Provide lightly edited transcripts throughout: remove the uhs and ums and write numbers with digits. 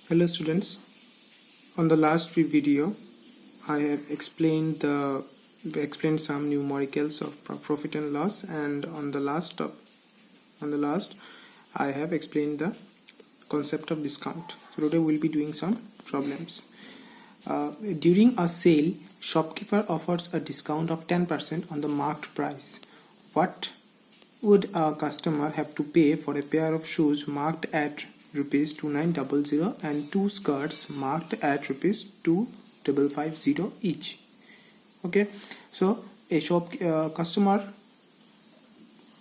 Hello students, on the last video I have explained some numericals of profit and loss, and on the last I have explained the concept of discount. So today we'll be doing some problems. During a sale, shopkeeper offers a discount of 10% on the marked price. What would a customer have to pay for a pair of shoes marked at rupees 2900 and two skirts marked at rupees 2550 each? Okay, so a customer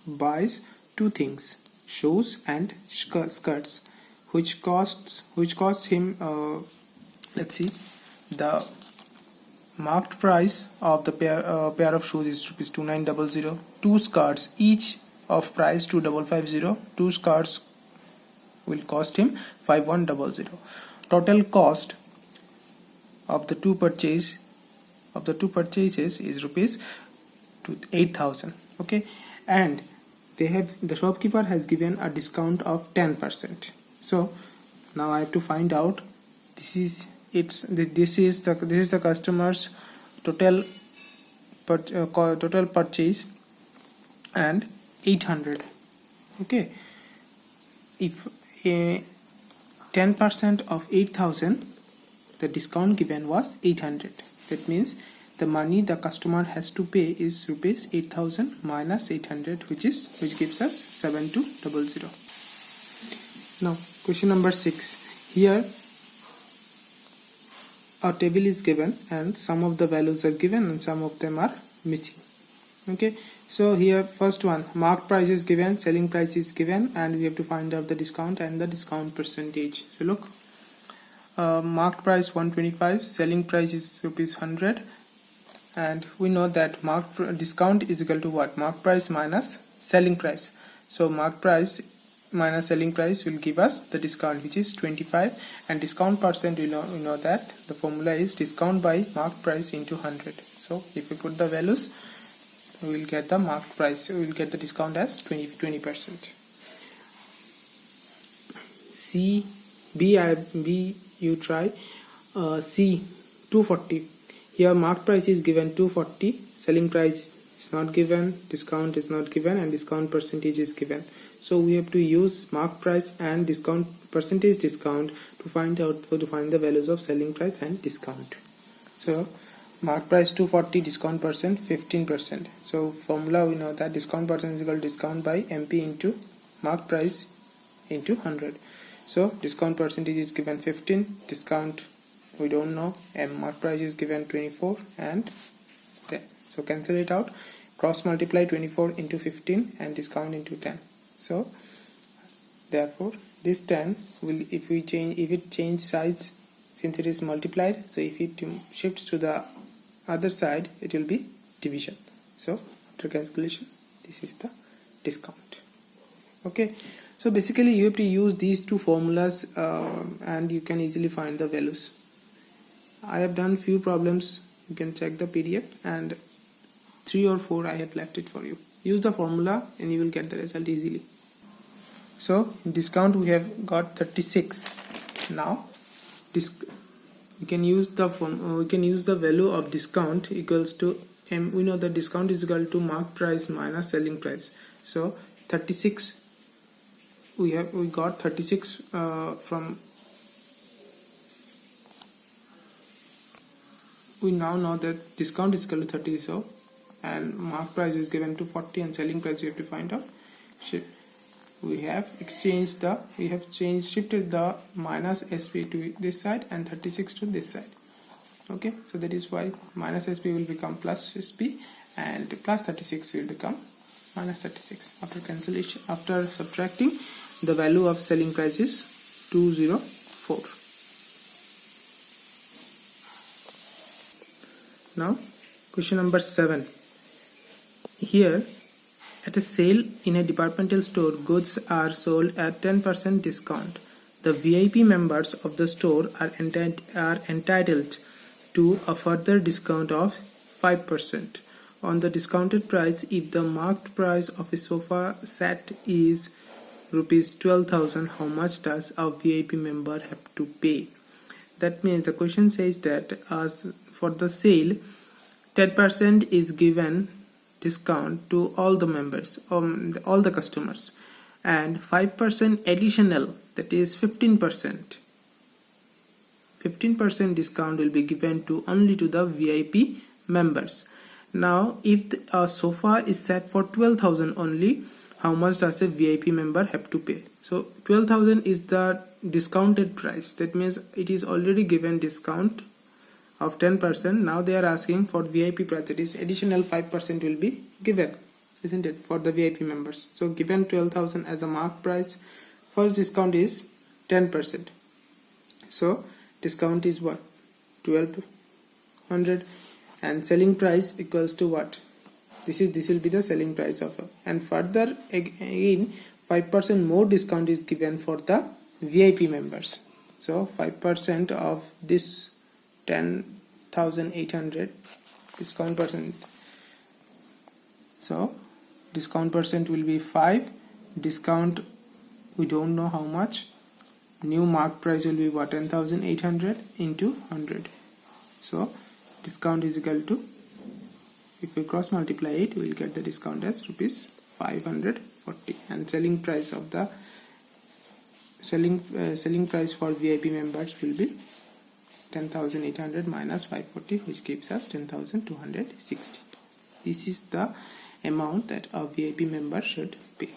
buys two things, shoes and skirts, which costs him let's see, the marked price of the pair of shoes is rupees 2900. Two skirts, each of price 2550. Two skirts will cost him 5100. Total cost of the two purchases is rupees 8000. Okay, and the shopkeeper has given a discount of 10%. So now I have to find out, this is the customer's total purchase and 800. Okay, if 10% of 8000, the discount given was 800. That means the money the customer has to pay is rupees 8000 minus 800, which gives us 7200. Now question number 6. Here a table is given and some of the values are given and some of them are missing. Okay, so here first one, marked price is given, selling price is given, and we have to find out the discount and the discount percentage. So look, marked price 125, selling price is rupees 100, and we know that discount is equal to what? Marked price minus selling price. So marked price minus selling price will give us the discount, which is 25, and discount percent, we know that the formula is discount by marked price into 100. So if we put the values, we will get the marked price, we will get the discount as 20%. B you try. C, 240. Here marked price is given 240, selling price is not given, discount is not given, and discount percentage is given. So we have to use marked price and percentage discount to find the values of selling price and discount. So marked price 240, discount percent 15%. So formula, we know that discount percent is equal to discount by MP into marked price into 100. So discount percentage is given 15, discount we don't know, and marked price is given 24, and then so cancel it out, cross multiply 24 into 15 and discount into 10. So therefore this 10 will, if it change sides, since it is multiplied, so if it shifts to the other side, it will be division. So after calculation, this is the discount. Okay, so basically you have to use these two formulas and you can easily find the values. I have done few problems, you can check the PDF, and 3 or 4 I have left it for you. Use the formula and you will get the result easily. So in discount we have got 36. Now we can use the value of discount equals to M. We know that discount is equal to marked price minus selling price. So 36, we got 36 from, we now know that discount is equal to 30, so, and marked price is given to 40 and selling price we have to find out. We have shifted the minus SP to this side and 36 to this side. Okay, so that is why minus SP will become plus SP and plus 36 will become minus 36 after cancellation, after subtracting the value of selling price is 204. Now question number 7. Here, at a sale in a departmental store, goods are sold at 10% discount. The VIP members of the store are entitled to a further discount of 5% on the discounted price if the marked price of a sofa set is rupees 12,000, how much does a VIP member have to pay? That means the question says that as for the sale, 10% is given discount to all the members, all the customers, and 5% additional, that is 15%. 15% discount will be given to only to the VIP members. Now, if a sofa is set for 12,000 only, how much does a VIP member have to pay? So 12,000 is the discounted price. That means it is already given discount of 10%. Now they are asking for VIP price, that is additional 5% will be given, isn't it, for the VIP members. So given 12,000 as a mark price, first discount is 10%. So discount is what? 1200, and selling price equals to what? This will be the selling price of it. And further again 5% more discount is given for the VIP members. So 5% of this 10,800 discount percent. So discount percent will be 5. Discount, we don't know how much. New mark price will be what? 10,800 into 100. So discount is equal to, if we cross multiply it, we will get the discount as rupees 540. And selling price of the selling price for VIP members will be 10,800 minus 540, which gives us 10,260. This is the amount that a VIP member should pay.